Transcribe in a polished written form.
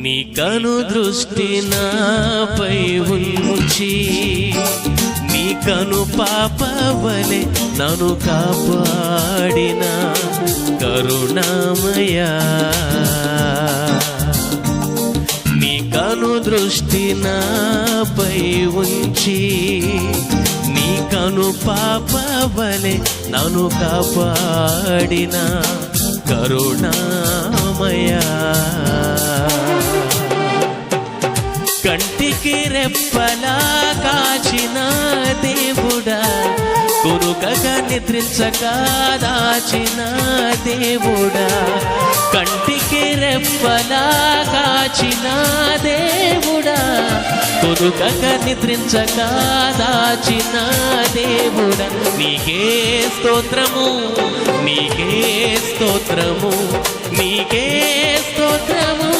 నీ కను దృష్టి నాపై ఉంచి నీ కను పాపవలె నన్ను కాపాడిన కరుణామయా, నీ కను దృష్టి నాపై ఉంచి నీ కను పాపవలె నన్ను కాపాడిన కరుణామయా, కంటికి రెప్పలా కాచిన దేవుడా, కొరుకక నిద్రించక దాచిన దేవుడా, కంటికి రెప్పలా కాచిన దేవుడా, కొరుకక నిద్రించక దాచిన దేవుడా, నీకే స్తోత్రము, నీకే స్తోత్రము, నీకే స్తోత్రము,